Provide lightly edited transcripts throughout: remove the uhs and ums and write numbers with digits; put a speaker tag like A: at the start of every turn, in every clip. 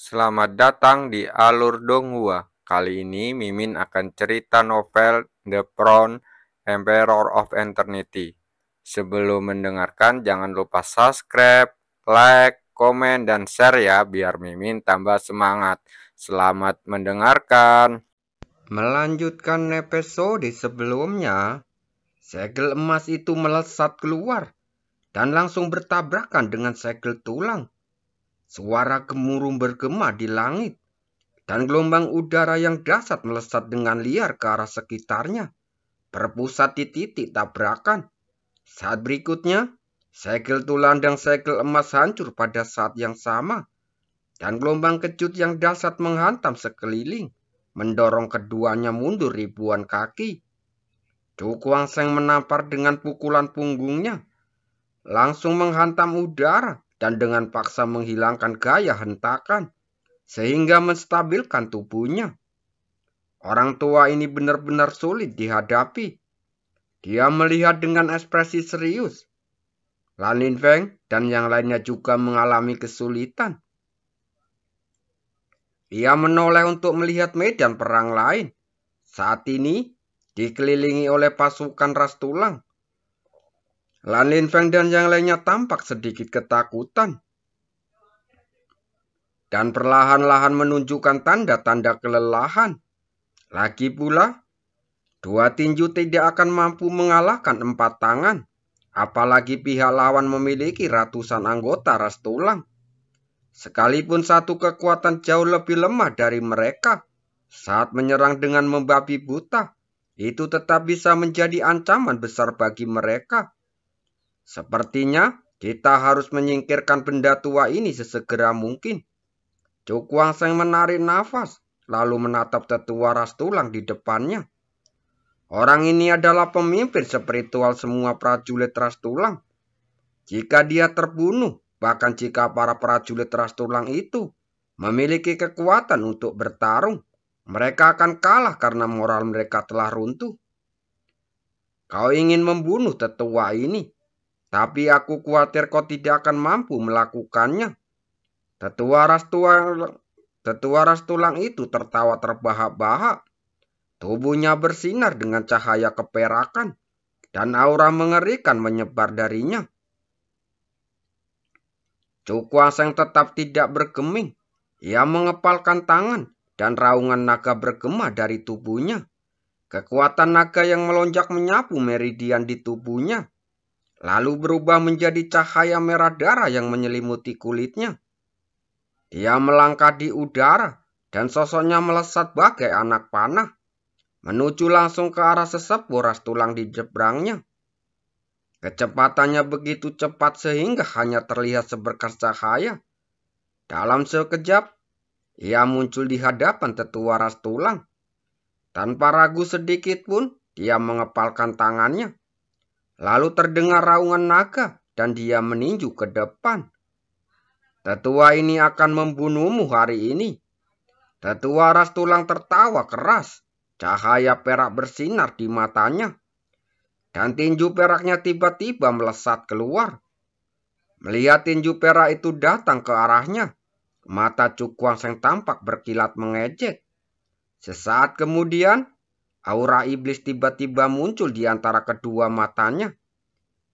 A: Selamat datang di Alur Donghua. Kali ini Mimin akan cerita novel The Crown, Emperor of Eternity. Sebelum mendengarkan, jangan lupa subscribe, like, komen, dan share ya, biar Mimin tambah semangat. Selamat mendengarkan.
B: Melanjutkan episode sebelumnya, segel emas itu melesat keluar dan langsung bertabrakan dengan segel tulang. Suara gemuruh bergema di langit, dan gelombang udara yang dahsyat melesat dengan liar ke arah sekitarnya, berpusat di titik tabrakan. Saat berikutnya, segel tulang dan segel emas hancur pada saat yang sama, dan gelombang kejut yang dahsyat menghantam sekeliling, mendorong keduanya mundur ribuan kaki. Cukuang Seng menampar dengan pukulan punggungnya, langsung menghantam udara dan dengan paksa menghilangkan gaya hentakan, sehingga menstabilkan tubuhnya. Orang tua ini benar-benar sulit dihadapi. Dia melihat dengan ekspresi serius. Lan Linfeng dan yang lainnya juga mengalami kesulitan. Ia menoleh untuk melihat medan perang lain. Saat ini dikelilingi oleh pasukan ras tulang. Lan Linfeng dan yang lainnya tampak sedikit ketakutan. Dan perlahan-lahan menunjukkan tanda-tanda kelelahan. Lagi pula, dua tinju tidak akan mampu mengalahkan 4 tangan. Apalagi pihak lawan memiliki ratusan anggota ras tulang. Sekalipun satu kekuatan jauh lebih lemah dari mereka, saat menyerang dengan membabi buta, itu tetap bisa menjadi ancaman besar bagi mereka. Sepertinya kita harus menyingkirkan benda tua ini sesegera mungkin. Cukuang Seng menarik nafas, lalu menatap tetua ras tulang di depannya. Orang ini adalah pemimpin spiritual semua prajurit ras tulang. Jika dia terbunuh, bahkan jika para prajurit ras tulang itu memiliki kekuatan untuk bertarung, mereka akan kalah karena moral mereka telah runtuh. Kau ingin membunuh tetua ini, tapi aku khawatir kau tidak akan mampu melakukannya. Tetua ras tulang itu tertawa terbahak-bahak. Tubuhnya bersinar dengan cahaya keperakan, dan aura mengerikan menyebar darinya. Cukuang Seng tetap tidak bergeming. Ia mengepalkan tangan, dan raungan naga bergema dari tubuhnya. Kekuatan naga yang melonjak menyapu meridian di tubuhnya, lalu berubah menjadi cahaya merah darah yang menyelimuti kulitnya. Dia melangkah di udara, dan sosoknya melesat bagai anak panah, menuju langsung ke arah sesepuh ras tulang di seberangnya. Kecepatannya begitu cepat sehingga hanya terlihat seberkas cahaya. Dalam sekejap, ia muncul di hadapan tetua ras tulang. Tanpa ragu sedikit pun, dia mengepalkan tangannya. Lalu terdengar raungan naga, dan dia meninju ke depan. Tetua ini akan membunuhmu hari ini. Tetua ras tulang tertawa keras. Cahaya perak bersinar di matanya. Dan tinju peraknya tiba-tiba melesat keluar. Melihat tinju perak itu datang ke arahnya, mata Cukuang Seng tampak berkilat mengejek. Sesaat kemudian, aura iblis tiba-tiba muncul di antara kedua matanya.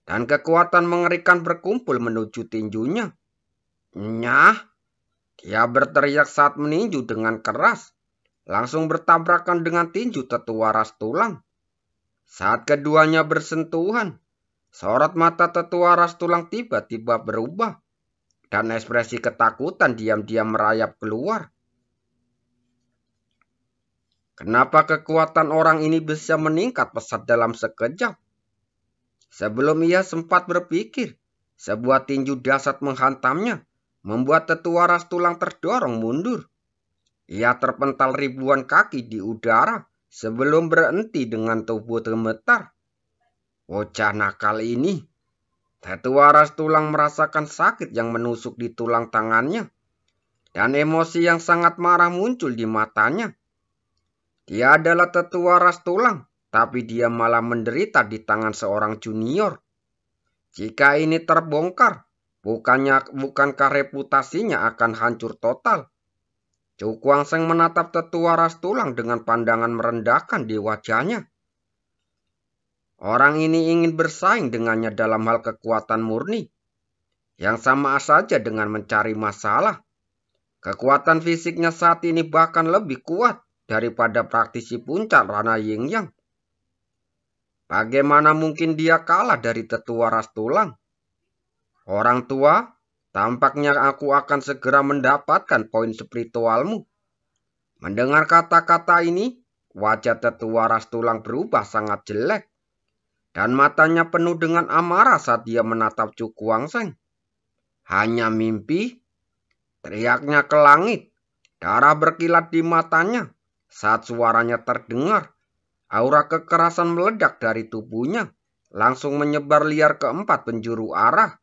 B: Dan kekuatan mengerikan berkumpul menuju tinjunya. Nyah! Dia berteriak saat meninju dengan keras. Langsung bertabrakan dengan tinju tetua ras tulang. Saat keduanya bersentuhan, sorot mata tetua ras tulang tiba-tiba berubah. Dan ekspresi ketakutan diam-diam merayap keluar. Kenapa kekuatan orang ini bisa meningkat pesat dalam sekejap? Sebelum ia sempat berpikir, sebuah tinju dahsyat menghantamnya, membuat tetua ras tulang terdorong mundur. Ia terpental ribuan kaki di udara sebelum berhenti dengan tubuh gemetar. Bocah nakal ini. Tetua ras tulang merasakan sakit yang menusuk di tulang tangannya, dan emosi yang sangat marah muncul di matanya. Dia adalah tetua ras tulang, tapi dia malah menderita di tangan seorang junior. Jika ini terbongkar, bukankah reputasinya akan hancur total? Cukuang Seng menatap tetua ras tulang dengan pandangan merendahkan di wajahnya. Orang ini ingin bersaing dengannya dalam hal kekuatan murni, yang sama saja dengan mencari masalah. Kekuatan fisiknya saat ini bahkan lebih kuat daripada praktisi puncak Rana Yingyang. Bagaimana mungkin dia kalah dari tetua ras tulang? Orang tua, tampaknya aku akan segera mendapatkan poin spiritualmu. Mendengar kata-kata ini, wajah tetua ras tulang berubah sangat jelek. Dan matanya penuh dengan amarah saat dia menatap Cukuang Seng. Hanya mimpi? Teriaknya ke langit. Darah berkilat di matanya saat suaranya terdengar. Aura kekerasan meledak dari tubuhnya, langsung menyebar liar ke 4 penjuru arah,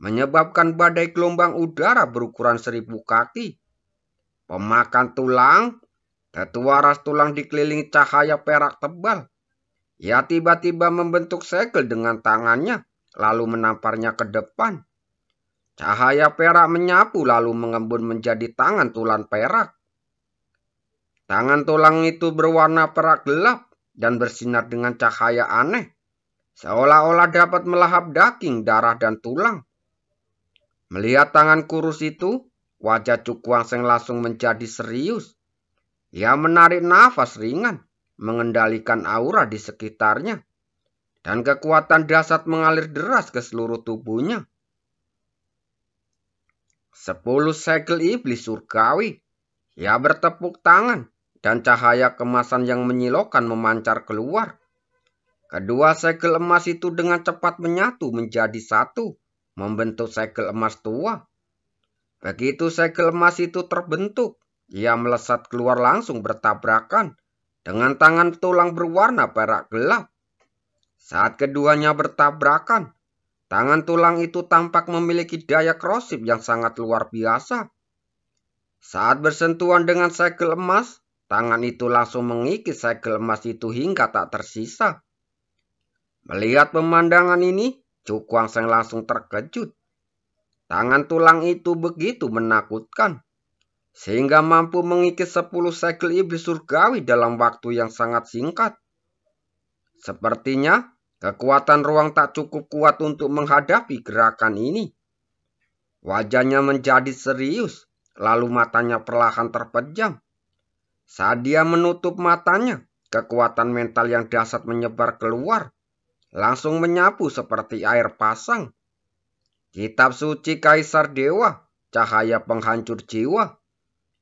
B: menyebabkan badai gelombang udara berukuran 1000 kaki. Pemakan tulang, tetua ras tulang dikelilingi cahaya perak tebal. Ia tiba-tiba membentuk segel dengan tangannya, lalu menamparnya ke depan. Cahaya perak menyapu lalu mengembun menjadi tangan tulang perak. Tangan tulang itu berwarna perak gelap dan bersinar dengan cahaya aneh, seolah-olah dapat melahap daging, darah, dan tulang. Melihat tangan kurus itu, wajah Cukuang Seng langsung menjadi serius. Ia menarik nafas ringan, mengendalikan aura di sekitarnya, dan kekuatan dahsyat mengalir deras ke seluruh tubuhnya. 10 segel iblis surgawi. Ia bertepuk tangan, dan cahaya kemasan yang menyilaukan memancar keluar. Kedua segel emas itu dengan cepat menyatu menjadi satu, membentuk segel emas tua. Begitu segel emas itu terbentuk, ia melesat keluar langsung bertabrakan dengan tangan tulang berwarna perak gelap. Saat keduanya bertabrakan, tangan tulang itu tampak memiliki daya korosif yang sangat luar biasa. Saat bersentuhan dengan segel emas, tangan itu langsung mengikis segel emas itu hingga tak tersisa. Melihat pemandangan ini, Cukuang Seng langsung terkejut. Tangan tulang itu begitu menakutkan, sehingga mampu mengikis 10 segel iblis surgawi dalam waktu yang sangat singkat. Sepertinya, kekuatan ruang tak cukup kuat untuk menghadapi gerakan ini. Wajahnya menjadi serius, lalu matanya perlahan terpejam. Saat dia menutup matanya, kekuatan mental yang dahsyat menyebar keluar, langsung menyapu seperti air pasang. Kitab suci Kaisar Dewa, cahaya penghancur jiwa.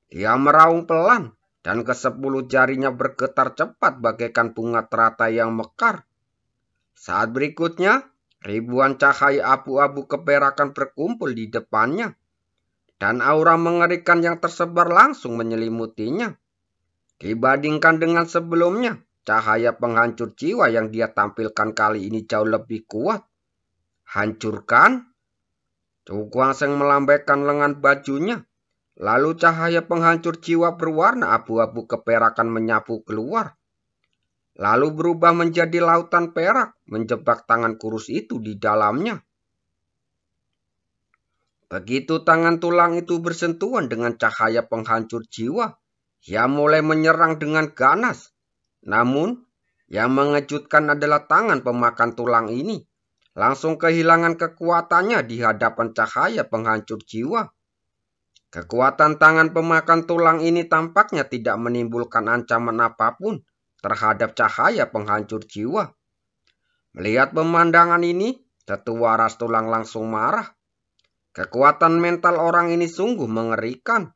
B: Dia meraung pelan, dan ke-10 jarinya bergetar cepat bagaikan bunga teratai yang mekar. Saat berikutnya, ribuan cahaya abu-abu keperakan berkumpul di depannya, dan aura mengerikan yang tersebar langsung menyelimutinya. Dibandingkan dengan sebelumnya, cahaya penghancur jiwa yang dia tampilkan kali ini jauh lebih kuat. Hancurkan? Cukuang Seng melambaikan lengan bajunya, lalu cahaya penghancur jiwa berwarna abu-abu keperakan menyapu keluar, lalu berubah menjadi lautan perak menjebak tangan kurus itu di dalamnya. Begitu tangan tulang itu bersentuhan dengan cahaya penghancur jiwa, ia mulai menyerang dengan ganas. Namun, yang mengejutkan adalah tangan pemakan tulang ini langsung kehilangan kekuatannya di hadapan cahaya penghancur jiwa. Kekuatan tangan pemakan tulang ini tampaknya tidak menimbulkan ancaman apapun terhadap cahaya penghancur jiwa. Melihat pemandangan ini, tetua ras tulang langsung marah. Kekuatan mental orang ini sungguh mengerikan.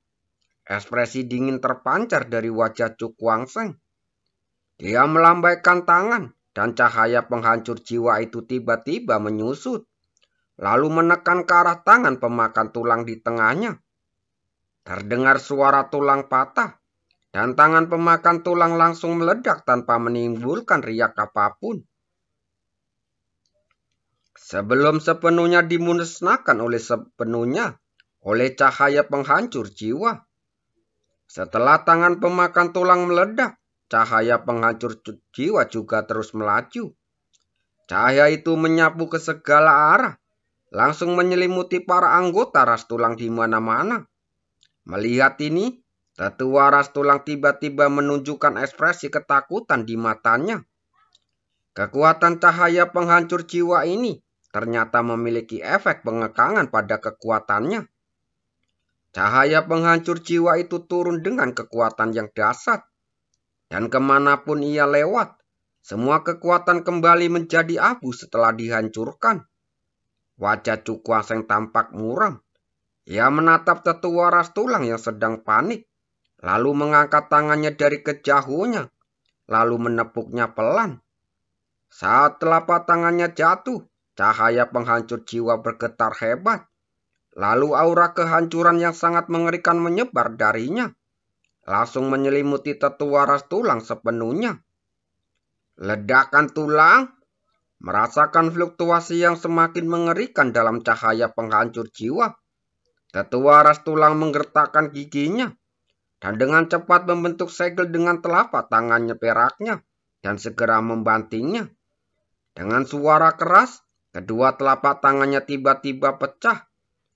B: Ekspresi dingin terpancar dari wajah Cukuang Seng. Dia melambaikan tangan, dan cahaya penghancur jiwa itu tiba-tiba menyusut, lalu menekan ke arah tangan pemakan tulang di tengahnya. Terdengar suara tulang patah, dan tangan pemakan tulang langsung meledak tanpa menimbulkan riak apapun. Sebelum sepenuhnya dimusnahkan oleh cahaya penghancur jiwa. Setelah tangan pemakan tulang meledak, cahaya penghancur jiwa juga terus melaju. Cahaya itu menyapu ke segala arah, langsung menyelimuti para anggota ras tulang di mana-mana. Melihat ini, Tetua ras tulang tiba-tiba menunjukkan ekspresi ketakutan di matanya. Kekuatan cahaya penghancur jiwa ini ternyata memiliki efek pengekangan pada kekuatannya. Cahaya penghancur jiwa itu turun dengan kekuatan yang dahsyat. Dan kemanapun ia lewat, semua kekuatan kembali menjadi abu setelah dihancurkan. Wajah Cukwaseng tampak muram. Ia menatap tetua ras tulang yang sedang panik, lalu mengangkat tangannya dari kejauhannya, lalu menepuknya pelan. Saat telapak tangannya jatuh, cahaya penghancur jiwa bergetar hebat. Lalu aura kehancuran yang sangat mengerikan menyebar darinya, langsung menyelimuti tetua ras tulang sepenuhnya. Ledakan tulang, merasakan fluktuasi yang semakin mengerikan dalam cahaya penghancur jiwa. Tetua ras tulang menggertakkan giginya, dan dengan cepat membentuk segel dengan telapak tangannya peraknya, dan segera membantingnya. Dengan suara keras, kedua telapak tangannya tiba-tiba pecah,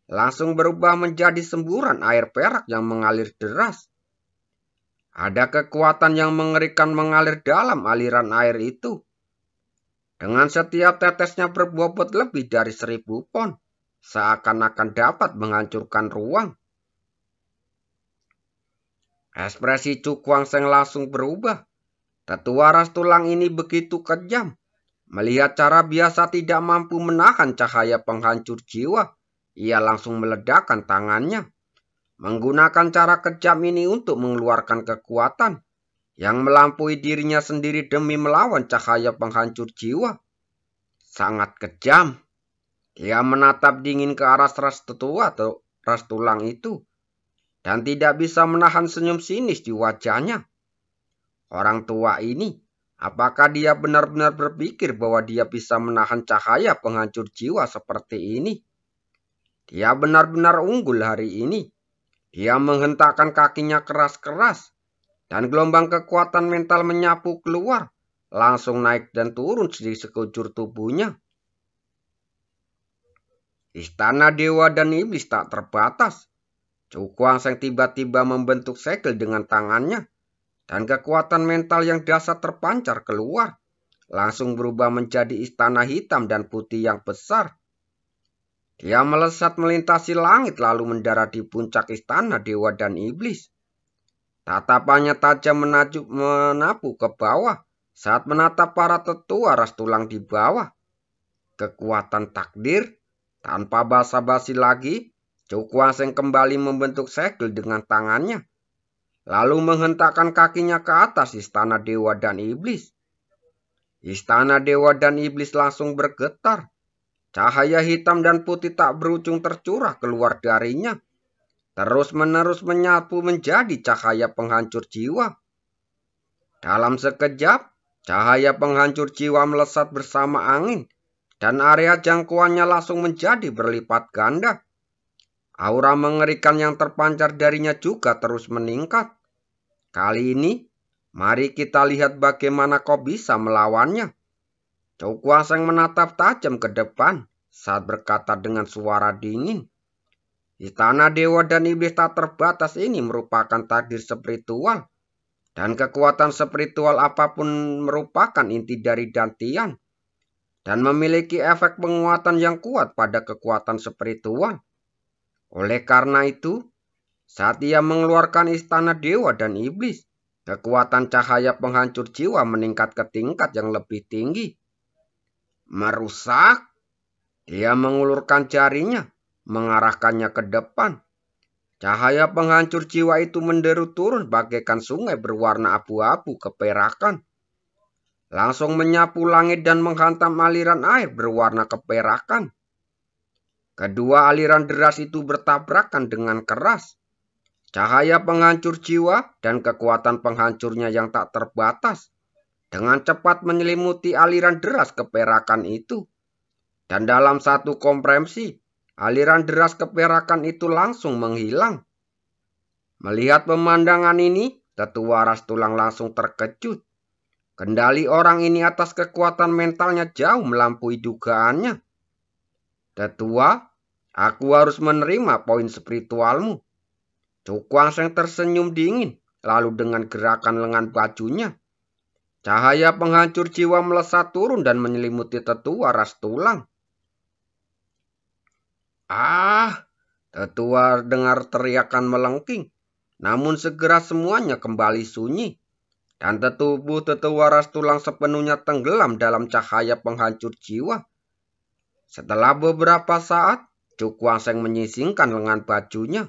B: langsung berubah menjadi semburan air perak yang mengalir deras. Ada kekuatan yang mengerikan mengalir dalam aliran air itu. Dengan setiap tetesnya berbobot lebih dari 1000 pon, seakan-akan dapat menghancurkan ruang. Ekspresi Cukwaseng langsung berubah. Tetua ras tulang ini begitu kejam. Melihat cara biasa tidak mampu menahan cahaya penghancur jiwa, ia langsung meledakkan tangannya. Menggunakan cara kejam ini untuk mengeluarkan kekuatan yang melampaui dirinya sendiri demi melawan cahaya penghancur jiwa. Sangat kejam. Ia menatap dingin ke arah ras tetua atau ras tulang itu, dan tidak bisa menahan senyum sinis di wajahnya. Orang tua ini, apakah dia benar-benar berpikir bahwa dia bisa menahan cahaya penghancur jiwa seperti ini? Dia benar-benar unggul hari ini. Dia menghentakkan kakinya keras-keras, dan gelombang kekuatan mental menyapu keluar, langsung naik dan turun di sekujur tubuhnya. Istana dewa dan iblis tak terbatas. Cukwaseng tiba-tiba membentuk segel dengan tangannya, dan kekuatan mental yang dahsyat terpancar keluar, langsung berubah menjadi istana hitam dan putih yang besar. Dia melesat melintasi langit lalu mendarat di puncak istana dewa dan iblis. Tatapannya tajam menapu ke bawah saat menatap para tetua ras tulang di bawah. Kekuatan takdir, tanpa basa-basi lagi, Cukwaseng kembali membentuk segel dengan tangannya, lalu menghentakkan kakinya ke atas istana dewa dan iblis. Istana dewa dan iblis langsung bergetar. Cahaya hitam dan putih tak berujung tercurah keluar darinya, terus-menerus menyapu menjadi cahaya penghancur jiwa. Dalam sekejap, cahaya penghancur jiwa melesat bersama angin, dan area jangkauannya langsung menjadi berlipat ganda. Aura mengerikan yang terpancar darinya juga terus meningkat. Kali ini, mari kita lihat bagaimana kau bisa melawannya. Cukwaseng menatap tajam ke depan saat berkata dengan suara dingin. Istana dewa dan iblis tak terbatas ini merupakan takdir spiritual, dan kekuatan spiritual apapun merupakan inti dari dantian, dan memiliki efek penguatan yang kuat pada kekuatan spiritual. Oleh karena itu, saat ia mengeluarkan istana dewa dan iblis, kekuatan cahaya penghancur jiwa meningkat ke tingkat yang lebih tinggi. Merusak, dia mengulurkan jarinya, mengarahkannya ke depan. Cahaya penghancur jiwa itu menderu turun bagaikan sungai berwarna abu-abu keperakan. Langsung menyapu langit dan menghantam aliran air berwarna keperakan. Kedua aliran deras itu bertabrakan dengan keras. Cahaya penghancur jiwa dan kekuatan penghancurnya yang tak terbatas dengan cepat menyelimuti aliran deras keperakan itu. Dan dalam satu kompresi, aliran deras keperakan itu langsung menghilang. Melihat pemandangan ini, tetua ras tulang langsung terkejut. Kendali orang ini atas kekuatan mentalnya jauh melampaui dugaannya. Tetua, aku harus menerima poin spiritualmu. Cukuang Seng tersenyum dingin, lalu dengan gerakan lengan bajunya, cahaya penghancur jiwa melesat turun dan menyelimuti tetua ras tulang. Ah, tetua dengar teriakan melengking, namun segera semuanya kembali sunyi, dan tubuh tetua ras tulang sepenuhnya tenggelam dalam cahaya penghancur jiwa. Setelah beberapa saat, Cukuang Seng menyisingkan lengan bajunya,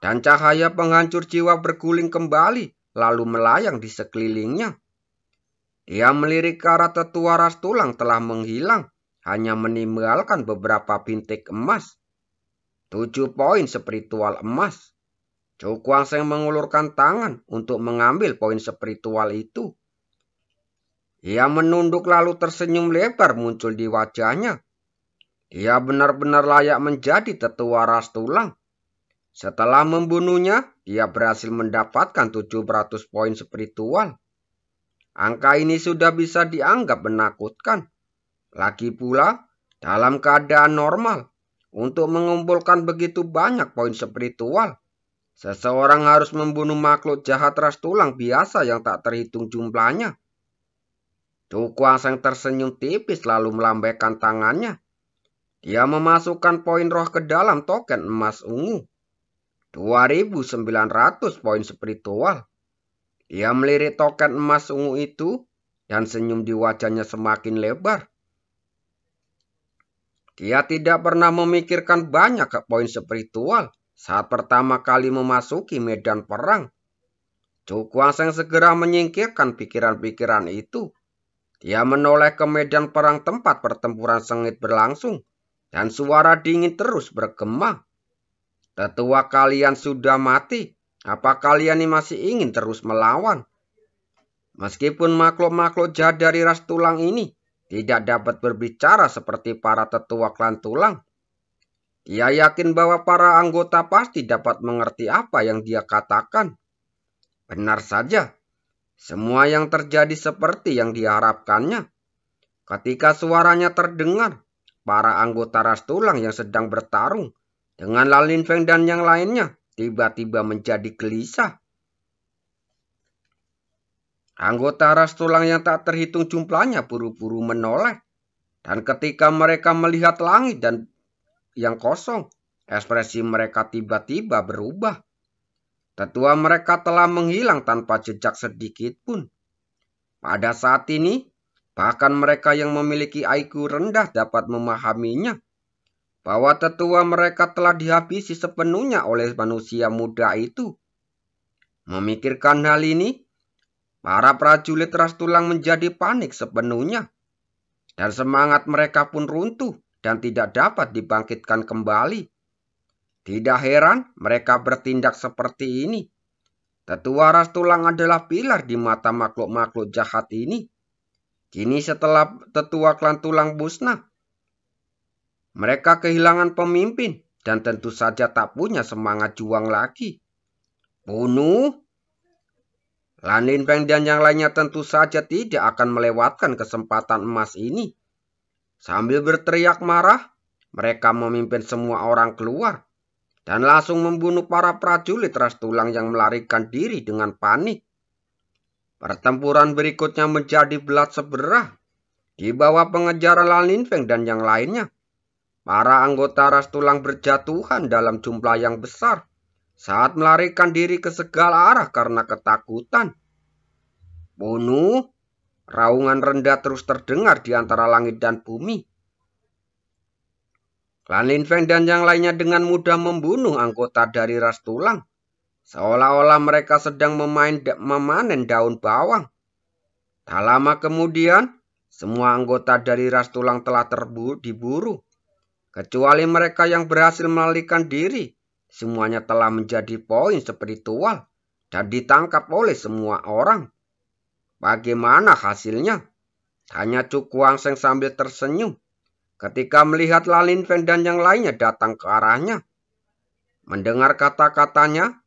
B: dan cahaya penghancur jiwa berguling kembali, lalu melayang di sekelilingnya. Dia melirik ke arah tetua ras tulang telah menghilang, hanya meninggalkan beberapa bintik emas. 7 poin spiritual emas. Cukuang Seng mengulurkan tangan untuk mengambil poin spiritual itu. Ia menunduk lalu tersenyum lebar muncul di wajahnya. Dia benar-benar layak menjadi tetua ras tulang. Setelah membunuhnya, dia berhasil mendapatkan 700 poin spiritual. Angka ini sudah bisa dianggap menakutkan. Lagi pula, dalam keadaan normal, untuk mengumpulkan begitu banyak poin spiritual, seseorang harus membunuh makhluk jahat ras tulang biasa yang tak terhitung jumlahnya. Cukuang Seng tersenyum tipis lalu melambaikan tangannya. Dia memasukkan poin roh ke dalam token emas ungu. 2.900 poin spiritual. Dia melirik token emas ungu itu dan senyum di wajahnya semakin lebar. Dia tidak pernah memikirkan banyak poin spiritual saat pertama kali memasuki medan perang. Cukuang Seng segera menyingkirkan pikiran-pikiran itu. Dia menoleh ke medan perang tempat pertempuran sengit berlangsung, dan suara dingin terus bergema. Tetua kalian sudah mati. Apa kalian ini masih ingin terus melawan? Meskipun makhluk-makhluk jahat dari ras tulang ini tidak dapat berbicara seperti para tetua klan tulang, dia yakin bahwa para anggota pasti dapat mengerti apa yang dia katakan. Benar saja, semua yang terjadi seperti yang diharapkannya. Ketika suaranya terdengar, para anggota ras tulang yang sedang bertarung dengan Lalin Feng dan yang lainnya tiba-tiba menjadi gelisah. Anggota ras tulang yang tak terhitung jumlahnya buru-buru menoleh. Dan ketika mereka melihat langit dan yang kosong, ekspresi mereka tiba-tiba berubah. Tetua mereka telah menghilang tanpa jejak sedikit pun. Pada saat ini, bahkan mereka yang memiliki IQ rendah dapat memahaminya, bahwa tetua mereka telah dihabisi sepenuhnya oleh manusia muda itu. Memikirkan hal ini, para prajurit ras tulang menjadi panik sepenuhnya, dan semangat mereka pun runtuh dan tidak dapat dibangkitkan kembali. Tidak heran mereka bertindak seperti ini. Tetua ras tulang adalah pilar di mata makhluk-makhluk jahat ini. Kini setelah tetua klan tulang musnah, mereka kehilangan pemimpin dan tentu saja tak punya semangat juang lagi. Bunuh! Lalin Feng dan yang lainnya tentu saja tidak akan melewatkan kesempatan emas ini. Sambil berteriak marah, mereka memimpin semua orang keluar dan langsung membunuh para prajurit ras tulang yang melarikan diri dengan panik. Pertempuran berikutnya menjadi belat seberah. Di bawah pengejaran Lalin Feng dan yang lainnya, para anggota ras tulang berjatuhan dalam jumlah yang besar saat melarikan diri ke segala arah karena ketakutan. Bunuh! Raungan rendah terus terdengar di antara langit dan bumi. Lalin Feng dan yang lainnya dengan mudah membunuh anggota dari ras tulang, seolah-olah mereka sedang memanen daun bawang. Tak lama kemudian, semua anggota dari ras tulang telah diburu. Kecuali mereka yang berhasil melarikan diri, semuanya telah menjadi poin spiritual dan ditangkap oleh semua orang. Bagaimana hasilnya? Tanya Cukuang Seng sambil tersenyum ketika melihat Lalin Feng dan yang lainnya datang ke arahnya. Mendengar kata-katanya,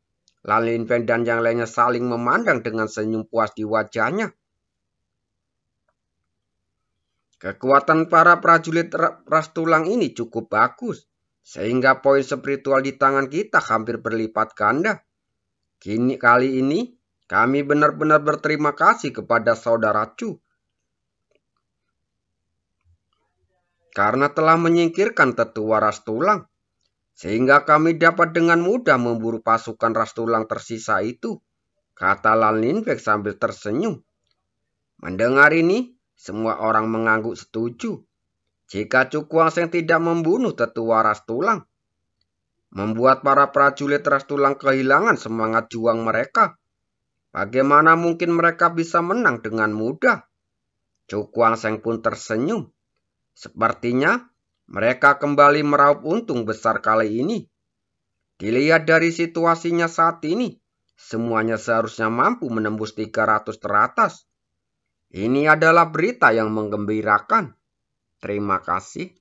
B: Lalin Feng dan yang lainnya saling memandang dengan senyum puas di wajahnya. Kekuatan para prajurit ras tulang ini cukup bagus, sehingga poin spiritual di tangan kita hampir berlipat ganda. Kali ini kami benar-benar berterima kasih kepada saudara Chu karena telah menyingkirkan tetua ras tulang, sehingga kami dapat dengan mudah memburu pasukan ras tulang tersisa itu, kata Lan Linfeng sambil tersenyum. Mendengar ini, semua orang mengangguk setuju. Jika Chu Guangsheng tidak membunuh tetua ras tulang, membuat para prajurit ras tulang kehilangan semangat juang mereka, bagaimana mungkin mereka bisa menang dengan mudah? Chu Guangsheng pun tersenyum. Sepertinya mereka kembali meraup untung besar kali ini. Dilihat dari situasinya saat ini, semuanya seharusnya mampu menembus 300 teratas. Ini adalah berita yang menggembirakan. Terima kasih.